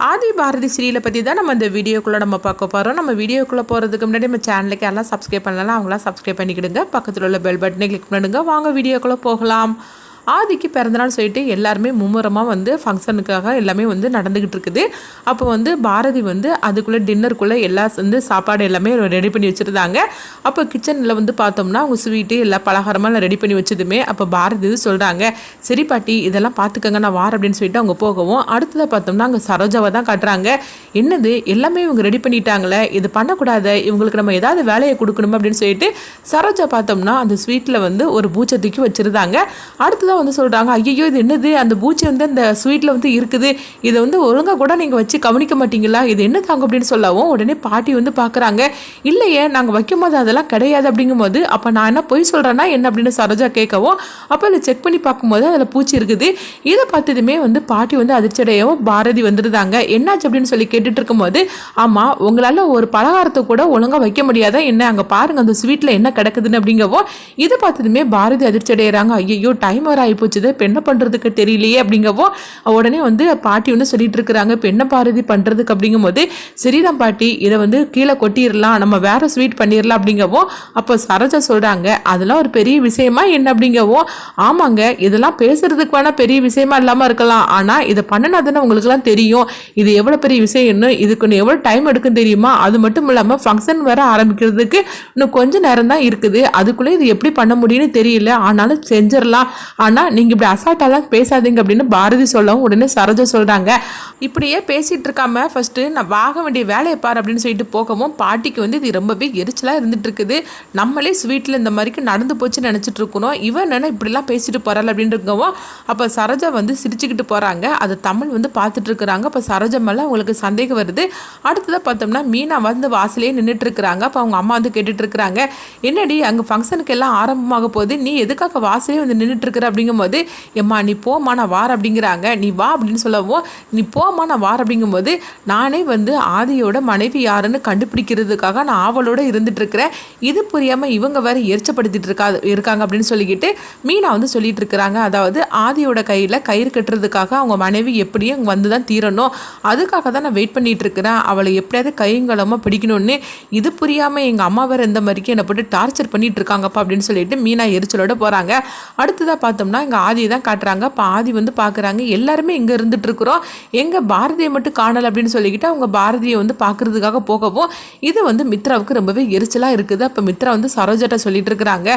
ஆதி பாரதி சீரியலை பற்றி தான் நம்ம இந்த வீடியோக்குள்ளே நம்ம பார்க்க போகிறோம். நம்ம வீடியோக்குள்ளே போகிறதுக்கு முன்னாடி நம்ம சேனலுக்கு எல்லாம் சப்ஸ்கிரைப் பண்ணலாம், அவங்களாம் சப்ஸ்கிரைப் பண்ணிக்கிடுங்க. பக்கத்தில் உள்ள பெல் பட்டனை கிளிக் பண்ணுங்க. வாங்க வீடியோக்குள்ளே போகலாம். ஆதிக்கு பிறந்தநாள் சொல்லிட்டு எல்லாருமே மும்முரமாக ஃபங்க்ஷனுக்காக எல்லாமே நடந்துக்கிட்டு இருக்குது. அப்போ பாரதி அதுக்குள்ளே டின்னருக்குள்ளே எல்லாம் சாப்பாடு எல்லாமே ரெடி பண்ணி வச்சுருந்தாங்க. அப்போ கிச்சனில் பார்த்தோம்னா அவங்க ஸ்வீட்டு எல்லா பலகாரமாக ரெடி பண்ணி வச்சதுமே அப்போ பாரதி சொல்கிறாங்க, சரி பாட்டி இதெல்லாம் பார்த்துக்கங்க நான் வார் அப்படின்னு சொல்லிட்டு அவங்க போகவும் அடுத்ததாக பார்த்தோம்னா அங்கே சரோஜாவை தான் காட்டுறாங்க. என்னது எல்லாமே இவங்க ரெடி பண்ணிட்டாங்களே, இது பண்ணக்கூடாது, இவங்களுக்கு நம்ம ஏதாவது வேலையை கொடுக்கணும் அப்படின்னு சொல்லிட்டு சரோஜா பார்த்தோம்னா அந்த ஸ்வீட்டில் ஒரு பூச்சை தூக்கி வச்சுருந்தாங்க. அடுத்ததாக சொல்கிறாங்க, ஐயோ இது என்னது, அந்த பூச்சி அந்த ஸ்வீட்டில் இருக்குது, இதை ஒழுங்காக கூட நீங்கள் வச்சு கவனிக்க மாட்டீங்களா, இது என்ன தாங்க அப்படின்னு சொல்லவும் உடனே பாட்டி பார்க்குறாங்க, இல்லையே நாங்கள் வைக்கும் போது அதெல்லாம் கிடையாது அப்படிங்கும்போது அப்போ நான் என்ன பொய் சொல்கிறேன்னா என்ன அப்படின்னு சரோஜா கேட்கவும் அப்போ அதில் செக் பண்ணி பார்க்கும்போது அதில் பூச்சி இருக்குது. இதை பார்த்ததுமே பாட்டி அதிர்ச்சியடையவும் பாரதி வந்துருந்தாங்க. என்னாச்சு அப்படின்னு சொல்லி கேட்டுட்டு இருக்கும்போது, ஆமாம் உங்களால் ஒரு பலகாரத்தை கூட ஒழுங்காக வைக்க முடியாதா என்ன, அங்கே பாருங்கள் அந்த ஸ்வீட்டில் என்ன கிடக்குதுன்னு அப்படிங்கவும் இதை பார்த்ததுமே பாரதி அதிர்ச்சி அடைகிறாங்க. ஐயோ டைம் வர ஆகிப்போச்சுது, இப்போ என்ன பண்ணுறதுக்கு தெரியலையே அப்படிங்கவும் உடனே பாட்டி சொல்லிட்டு இருக்கிறாங்க, இப்போ என்ன பாரதி பண்ணுறதுக்கு அப்படிங்கும்போது, சரிதான் பாட்டி இதை கீழே கொட்டிடலாம், நம்ம வேற ஸ்வீட் பண்ணிடலாம் அப்படிங்கவும் அப்போ சரோஜா சொல்கிறாங்க, அதெல்லாம் ஒரு பெரிய விஷயமா என்ன அப்படிங்கவும், ஆமாங்க இதெல்லாம் பேசுறதுக்கு வேணால் பெரிய விஷயமா இல்லாமல் இருக்கலாம், ஆனால் இதை பண்ணினா தானே உங்களுக்குலாம் தெரியும் இது எவ்வளோ பெரிய விஷயம்னு, இதுக்கு எவ்வளோ டைம் எடுக்கும் தெரியுமா, அது மட்டும் இல்லாமல் ஃபங்க்ஷன் வேற ஆரம்பிக்கிறதுக்கு இன்னும் கொஞ்சம் நேரம் தான் இருக்குது, அதுக்குள்ளே இது எப்படி பண்ண முடியும்னு தெரியல, ஆனாலும் செஞ்சிடலாம், ஆனால் நீங்கள் இப்படி அசால்ட்டாலாம் பேசாதீங்க அப்படின்னு பாரதி சொல்லவும் உடனே சரோஜா சொல்கிறாங்க, இப்படியே பேசிகிட்டு இருக்காம ஃபஸ்ட்டு நான் வாக வேண்டிய வேலையை பாரு அப்படின்னு சொல்லிட்டு போகவும் பாட்டிக்கு இது ரொம்பவே எரிச்சலாக இருந்துட்டு இருக்குது. நம்மளே ஸ்வீட்டில் இந்த மாதிரிக்கு நடந்து போச்சுன்னு நினச்சிட்டு இருக்கணும், இவன் என்னென்னா இப்படிலாம் பேசிட்டு போகிறாள் அப்படின்னு இருக்கவும் அப்போ சரோஜா சிரிச்சுக்கிட்டு போகிறாங்க. அது தமிழ் பார்த்துட்டு இருக்கிறாங்க. அப்போ சரோஜா மேலே அவங்களுக்கு சந்தேகம் வருது. அடுத்ததாக பார்த்தோம்னா மீனா வாசலே நின்றுட்டு இருக்கிறாங்க. அப்போ அவங்க அம்மா கேட்டுட்டு இருக்கிறாங்க, என்னடி அங்கே ஃபங்க்ஷனுக்கு எல்லாம் ஆரம்பமாக போகுது, நீ எதுக்காக வாசலே நின்றுட்டு இருக்கிற அப்படிங்கும்போது, எம்மா நீ போமா நான் வார் அப்படிங்கிறாங்க. நீ வா அப்படின்னு சொல்லவும் நீ போமா நான் வார் அப்படிங்கும்போது, நானே ஆதியோட மனைவி யாருன்னு கண்டுபிடிக்கிறதுக்காக நான் ஆவலோடு இருந்துட்டு இருக்கிறேன், இது புரியாமல் இவங்க வேற எரிச்சப்படுத்திட்டு இருக்காங்க அப்படின்னு சொல்லிக்கிட்டு மீனா சொல்லிட்டு இருக்கிறாங்க. அதாவது ஆதியோட கையில் கயிறு கட்டுறதுக்காக அவங்க மனைவி எப்படியும் அங்கே தான் தீரணும், அதுக்காக தான் நான் வெயிட் பண்ணிட்டு இருக்கிறேன், அவளை எப்படியாவது கையங்கலமாக பிடிக்கணும்னு, இது புரியாமல் எங்கள் அம்மா வேறு இந்த மாதிரிக்கு என்னை போட்டு டார்ச்சர் பண்ணிட்டு இருக்காங்கப்பா அப்படின்னு சொல்லிட்டு மீனா எரிச்சலோட போகிறாங்க. அடுத்ததாக பார்த்தோம்னா இங்கே ஆதியை தான் காட்டுறாங்க. இப்போ ஆதி பார்க்குறாங்க, எல்லாருமே இங்கே இருந்துட்டு இருக்கிறோம், எங்கள் பாரதியை மட்டும் காணலை அப்படின்னு சொல்லிக்கிட்டு அவங்க பாரதியை பார்க்குறதுக்காக போகவும் இது மித்ராவுக்கு ரொம்பவே எரிச்சலாக இருக்குது. அப்போ மித்ரா சரோஜாட்ட சொல்லிட்டு இருக்கிறாங்க,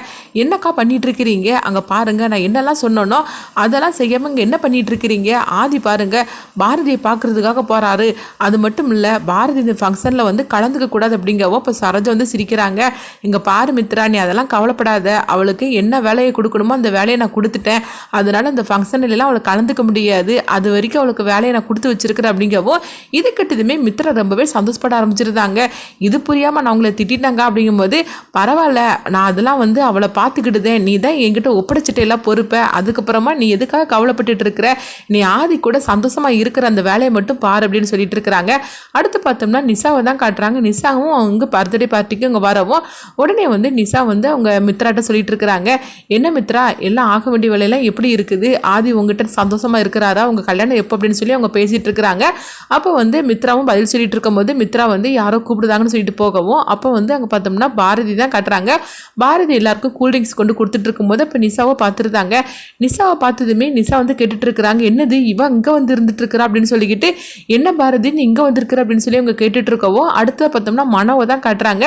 என்னக்கா பண்ணிட்டு இருக்கிறீங்க, அங்கே பாருங்க நான் என்னெல்லாம் சொன்னோனோ அதெல்லாம் செய்யாமல் இங்கே என்ன பண்ணிட்டு இருக்கிறீங்க, ஆதி பாருங்க பாரதியை பார்க்குறதுக்காக போகிறாரு, அது மட்டும் இல்லை பாரதி இந்த ஃபங்க்ஷனில் கலந்துக்க கூடாது அப்படிங்கவும் இப்போ சரோஜா சிரிக்கிறாங்க, இங்கே பாரு மித்ரா நீ அதெல்லாம் கவலைப்படாத, அவளுக்கு என்ன வேலையை கொடுக்கணுமோ அந்த வேலையை நான் கொடுத்துட்டேன், அதனால் அந்த ஃபங்க்ஷன்லாம் அவளை கலந்துக்க முடியாது, அது வரைக்கும் அவளுக்கு வேலையை நான் கொடுத்து வச்சிருக்கிறேன் அப்படிங்கவும் இது கிட்டதுமே மித்ரா ரொம்பவே சந்தோஷப்பட ஆரம்பிச்சிருந்தாங்க. இது புரியாமல் நான் அவங்கள திட்டாங்க அப்படிங்கும்போது, பரவாயில்ல நான் அதெல்லாம் அவளை பார்த்துக்கிட்டுதேன், நீ தான் என்கிட்ட ஒப்படைச்சிட்டு எல்லாம் பொறுப்பை, அதுக்கப்புறமா நீ எதுக்காக கவலைப்பட்டுட்டு இருக்கிற, நீ ஆதி கூட சந்தோஷமாக இருக்கிற அந்த வேலையை மட்டும் பாரு அப்படின்னு சொல்லிட்டு இருக்கிறாங்க. அடுத்து பார்த்தோம்னா நிஷாவை தான் காட்டுறாங்க. நிஷாவும் அவங்க பர்த்டே பார்ட்டிக்கு அங்கே வரவும் உடனே நிஷா அவங்க மித்ராட்ட சொல்லிட்டு இருக்கிறாங்க, என்ன மித்ரா எல்லாம் ஆக வேண்டிய வேலையெல்லாம் எப்படி இருக்குது, ஆதி உங்ககிட்ட சந்தோஷமாக இருக்கிறாரா, உங்கள் கல்யாணம் எப்போ அப்படின்னு சொல்லி அவங்க பேசிகிட்டு இருக்கிறாங்க. அப்போ மித்ராவும் பதில் சொல்லிட்டு இருக்கும்போது மித்ரா யாரோ கூப்பிடுதாங்கன்னு சொல்லிட்டு போகவும் அப்போ அங்கே பார்த்தோம்னா பாரதி தான் காட்டுறாங்க. பாரதி எல்லாருக்கும் கூல்ட்ரிங்க்ஸ் கொண்டு கொடுத்துட்டு இருக்கும்போது இப்போ நிஷாவை பார்த்துருந்தாங்க. நிஷாவை பார்த்ததுமே நிஷா கேட்டுட்டு இருக்கிறாங்க, என்னது இவ இங்கே இருந்துட்டு இருக்கிறா அப்படின்னு சொல்லிக்கிட்டு, என்ன பாரதி நீ இங்கே வந்திருக்கிற அப்படின்னு சொல்லி அவங்க கேட்டுட்டு இருக்கவும் அடுத்தது பார்த்தோம்னா மனோவை தான் காட்டுறாங்க.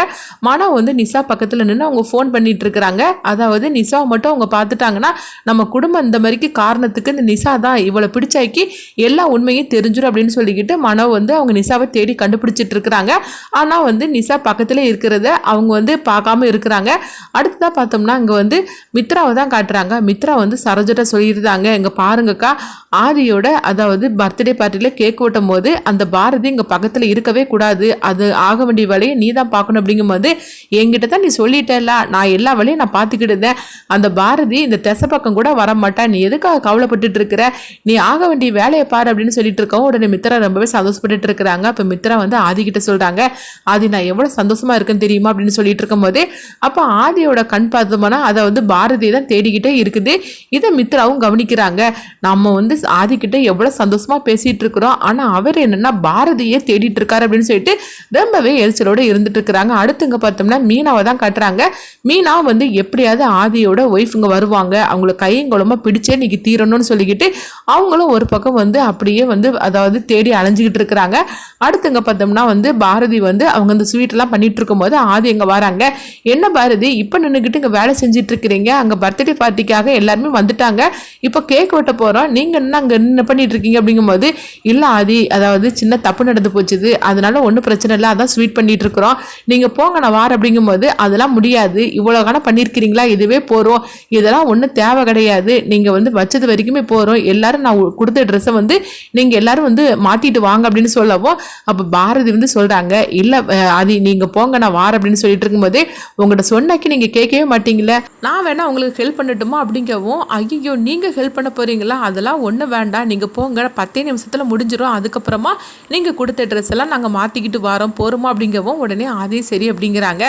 மனோ நிஷா பக்கத்தில் நின்று அவங்க ஃபோன் பண்ணிட்டு இருக்கிறாங்க. அதாவது நிஷாவை மட்டும் அவங்க பார்த்துட்டாங்கன்னா நம்ம குடும்பம் இந்த மாதிரிக்கு காரணத்துக்கு இந்த நிஷா தான், இவளை பிடிச்சாக்கி எல்லா உண்மையும் தெரிஞ்சிடும் அப்படின்னு சொல்லிக்கிட்டு மனோ அவங்க நிஷாவை தேடி கண்டுபிடிச்சிட்டு இருக்கிறாங்க. ஆனால் நிஷா பக்கத்தில் இருக்கிறத அவங்க பார்க்காம இருக்கிறாங்க. அடுத்ததாக பார்த்தோம்னா இங்கே மித்ராவை தான் காட்டுறாங்க. மித்ரா சரோஜாட்ட சொல்லியிருந்தாங்க, இங்கே பாருங்கக்கா ஆதியோட அதாவது பர்த்டே பார்ட்டியில் கேக் ஓட்டும் போது அந்த பாரதி இங்கே பக்கத்தில் இருக்கவே கூடாது, அது ஆக வேண்டிய வேலையை நீ தான் பார்க்கணும் அப்படிங்கும்போது, என்கிட்ட தான் நீ சொல்லிட்டேல்ல, நான் எல்லா வேலையும் நான் பார்த்துக்கிட்டு இருந்தேன், அந்த பாரதி இந்த திசை பக்கம் கூட கூட வரமாட்டா, நீ எதுக்காக கவலைப்பட்டுட்டு இருக்கிற, நீ ஆக வேண்டிய வேலையை பாரு அப்படின்னு சொல்லிட்டு இருக்கோம். உடனே மித்ரா ரொம்பவே சந்தோஷப்பட்டுட்டு இருக்கிறாங்க. அப்போ மித்ரா வந்து ஆதி கிட்ட சொல்றாங்க, ஆதி நான் எவ்வளோ சந்தோஷமா இருக்குன்னு தெரியுமா அப்படின்னு சொல்லிட்டு இருக்கும் போதே அப்போ ஆதியோட கண் பார்த்தோம்னா அதை வந்து பாரதி தான் தேடிக்கிட்டே இருக்குது. இதை மித்ராவும் கவனிக்கிறாங்க. நம்ம வந்து ஆதி கிட்ட எவ்வளோ சந்தோஷமா பேசிட்டு இருக்கிறோம், ஆனால் அவர் என்னன்னா பாரதியே தேடிட்டு இருக்காரு அப்படின்னு சொல்லிட்டு ரொம்பவே எரிச்சலோட இருந்துட்டு இருக்கிறாங்க. அடுத்துங்க பார்த்தோம்னா மீனாவை தான் காட்டுறாங்க. மீனா வந்து எப்படியாவது ஆதியோட ஒய்ஃபுங்க வருவாங்க, அவங்கள கையங்குளமா பிடிச்சே இன்னைக்கு தீரணும்னு சொல்லிக்கிட்டு அவங்களும் ஒரு பக்கம் வந்து அப்படியே வந்து அதாவது தேடி அலைஞ்சிக்கிட்டு இருக்கிறாங்க. அடுத்துங்க பார்த்தோம்னா வந்து பாரதி வந்து அவங்க அந்த ஸ்வீட்லாம் பண்ணிட்டு இருக்கும் போது ஆதி எங்க வராங்க. என்ன பாரதி இப்போ நின்றுக்கிட்டு இங்கே வேலை செஞ்சுட்டு இருக்கிறீங்க, அங்கே பர்த்டே பார்ட்டிக்காக எல்லாருமே வந்துட்டாங்க, இப்போ கேக் வெட்ட போகிறோம், நீங்கள் என்ன அங்கே என்ன பண்ணிட்டு இருக்கீங்க அப்படிங்கும்போது இல்லை ஆதி அதாவது சின்ன தப்பு நடந்து போச்சுது, அதனால ஒன்றும் பிரச்சனை இல்லை, அதான் ஸ்வீட் பண்ணிட்டு இருக்கிறோம், நீங்கள் போங்க நான் வார் அப்படிங்கும்போது அதெல்லாம் முடியாது, இவ்வளோ காலம் பண்ணியிருக்கிறீங்களா, இதுவே போகிறோம், இதெல்லாம் ஒன்றும் தேவை கிடையாது, நீங்கள் வந்து வச்சது வரைக்குமே போகிறோம், எல்லாரும் நான் கொடுத்த ட்ரெஸ்ஸை வந்து நீங்கள் எல்லாரும் வந்து மாற்றிட்டு வாங்க அப்படின்னு சொல்லவும் அப்போ பாரதி வந்து சொல்கிறாங்க, இல்லை அது நீங்கள் போங்க நான் வார் அப்படின்னு சொல்லிட்டு இருக்கும்போது உங்கள்கிட்ட சொன்னாக்கி நீங்கள் கேட்கவே மாட்டீங்களே, நான் வேணா உங்களுக்கு ஹெல்ப் பண்ணட்டுமா அப்படிங்கவும், ஐயோ நீங்கள் ஹெல்ப் பண்ண போகிறீங்களா, அதெல்லாம் ஒன்றும் வேண்டாம், நீங்கள் போங்க 10 நிமிஷத்தில் முடிஞ்சிடும், அதுக்கப்புறமா நீங்கள் கொடுத்த ட்ரெஸ் எல்லாம் நாங்கள் மாற்றிக்கிட்டு வரோம் போகிறோமா அப்படிங்கவும் உடனே ஆதி சரி அப்படிங்கிறாங்க.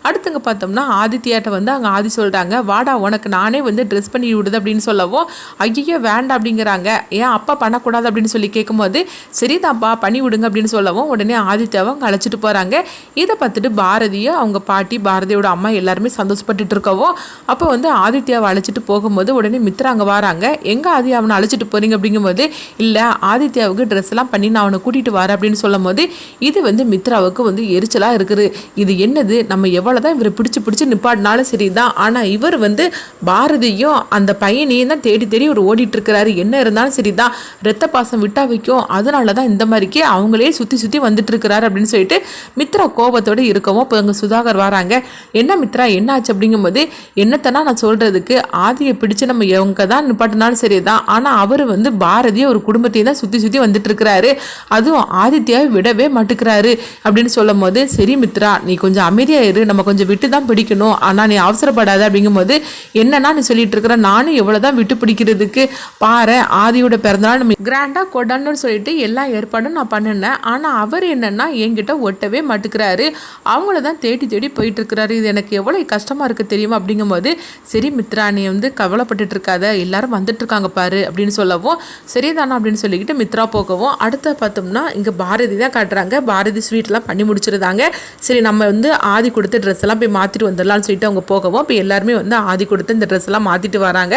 அடுத்துங்க பார்த்தோம்னா ஆதித்யாட்ட வந்து அங்கே ஆதி சொல்கிறாங்க, வாடா உனக்கு நானே வந்து ட்ரெஸ் பண்ணி விடுது அப்படின்னு சொல்லவும் ஐயோ வேண்டாம் அப்படிங்கிறாங்க. ஏன் அப்பா பண்ணக்கூடாது அப்படின்னு சொல்லி கேட்கும்போது சரிதான்ப்பா பண்ணி விடுங்க அப்படின்னு சொல்லவும் உடனே ஆதித்யாவை அங்கே அழைச்சிட்டு போகிறாங்க. இதை பார்த்துட்டு பாரதியும் அவங்க பாட்டி பாரதியோட அம்மா எல்லாருமே சந்தோஷப்பட்டுட்டு இருக்கவும் அப்போ வந்து ஆதித்யாவை அழைச்சிட்டு போகும்போது உடனே மித்ரா அங்கே வராங்க. எங்கே ஆதி அவனை அழைச்சிட்டு போகிறீங்க அப்படிங்கும்போது இல்லை ஆதித்யாவுக்கு ட்ரெஸ் எல்லாம் பண்ணி நான் அவனை கூட்டிகிட்டு வரேன் அப்படின்னு சொல்லும் போது இது வந்து மித்ராவுக்கு வந்து எரிச்சலாக இருக்குது. இது என்னது, நம்ம எவ்வளோ தான் இவரை பிடிச்சி நிப்பாட்டினாலும் சரி தான், ஆனால் இவர் வந்து பாரதியும் அந்த பையனையும் தான் தேடி தேடி ஒரு ஓடிட்டு இருக்கிறாரு, என்ன இருந்தாலும் சரி தான் ரத்த பாசம் விட்டா வைக்கும், அதனால தான் இந்த மாதிரிக்கே அவங்களே சுற்றி வந்துட்டு இருக்கிறாரு அப்படின்னு சொல்லிட்டு மித்ரா கோபத்தோடு இருக்கவும் இப்போ அங்கே சுதாகர் வராங்க. என்ன மித்ரா என்ன ஆச்சு அப்படிங்கும்போது என்னத்தனா நான் சொல்கிறதுக்கு, ஆதியை பிடிச்சு நம்ம எவங்க தான் நிப்பாட்டினாலும் சரி தான், ஆனால் அவர் வந்து பாரதியை ஒரு குடும்பத்தையும் தான் சுற்றி வந்துட்டு இருக்கிறாரு, அதுவும் ஆதித்யாவை விடவே மாட்டுக்கிறாரு அப்படின்னு சொல்லும் போது சரி மித்ரா நீ கொஞ்சம் அமைதியாக இரு, நம்ம கொஞ்சம் விட்டு தான் பிடிக்கணும், ஆனால் நீ அவசரப்படாத அப்படிங்கும்போது என்னன்னா நீ சொல்லிட்டு இருக்கிற, நானும் எவ்வளோதான் விட்டு பிடிக்கிறதுக்கு பாரு, ஆதியோட பிறந்தநாள் நம்ம கிராண்டாக கொண்டாடணும்னு சொல்லிட்டு எல்லா ஏற்பாடும் நான் பண்ணினேன், ஆனால் அவர் என்னன்னா என்கிட்ட ஒட்டவே மாட்டுக்கிறாரு, அவங்கள தான் தேடி போயிட்டு இருக்கிறாரு, இது எனக்கு எவ்வளோ கஷ்டமாக இருக்குது தெரியுமா அப்படிங்கும்போது சரி மித்ரா நீ வந்து கவலைப்பட்டுட்டு இருக்காத, எல்லாரும் வந்துட்டு இருக்காங்க பாரு அப்படின்னு சொல்லவும் சரிதானா அப்படின்னு சொல்லிக்கிட்டு மித்ரா போகவும் அடுத்த பார்த்தோம்னா இங்கே பாரதி தான் காட்டுறாங்க. பாரதி ஸ்வீட்லாம் பண்ணி முடிச்சிருந்தாங்க. சரி நம்ம வந்து ஆதி கொடுத்த ட்ரெஸ் எல்லாம் போய் மாற்றிட்டு வந்துடலாம்னு சொல்லிட்டு அவங்க போகவும் இப்போ எல்லாருமே வந்து ஆதி கொடுத்து இந்த ட்ரெஸ் எல்லாம் மாற்றிட்டு வராங்க.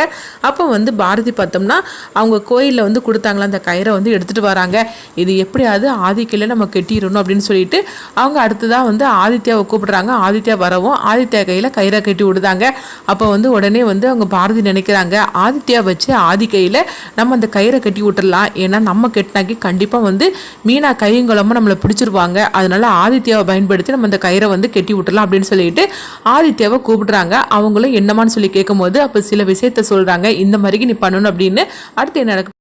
அப்போ வந்து பாரதி பார்த்தோம்னா அவங்க கோயிலில் வந்து கொடுத்தாங்களா அந்த கயிறை வந்து எடுத்துகிட்டு வராங்க. இது எப்படியாவது ஆதிக்கையில் நம்ம கட்டிடணும் அப்படின்னு சொல்லிட்டு அவங்க அடுத்ததாக வந்து ஆதித்யாவை கூப்பிடுறாங்க. ஆதித்யா வரவும் ஆதித்யா கையில் கயிறை கட்டி விடுதாங்க. அப்போ வந்து உடனே வந்து அவங்க பாரதி நினைக்கிறாங்க, ஆதித்யா வச்சு ஆதி கையில் நம்ம அந்த கயிறை கட்டி விட்டுடலாம், ஏன்னா நம்ம கெட்டினாக்கி கண்டிப்பாக வந்து மீனா கையங்குளமாக நம்மளை பிடிச்சிருவாங்க, அதனால ஆதித்யாவை பயன்படுத்தி நம்ம அந்த கயிறை வந்து கட்டி விட்டுடலாம் அப்படின்னு சொல்லிட்டு ஆதித்யாவை கூப்பிடுறாங்க. அவங்களும் என்னமான்னு சொல்லி கேட்கும்போது அப்போ சில விஷயத்த சொல்கிறாங்க, இந்த மாதிரிக்கு நீ பண்ணணும் அப்படின்னு. அடுத்து என்ன நடக்கும்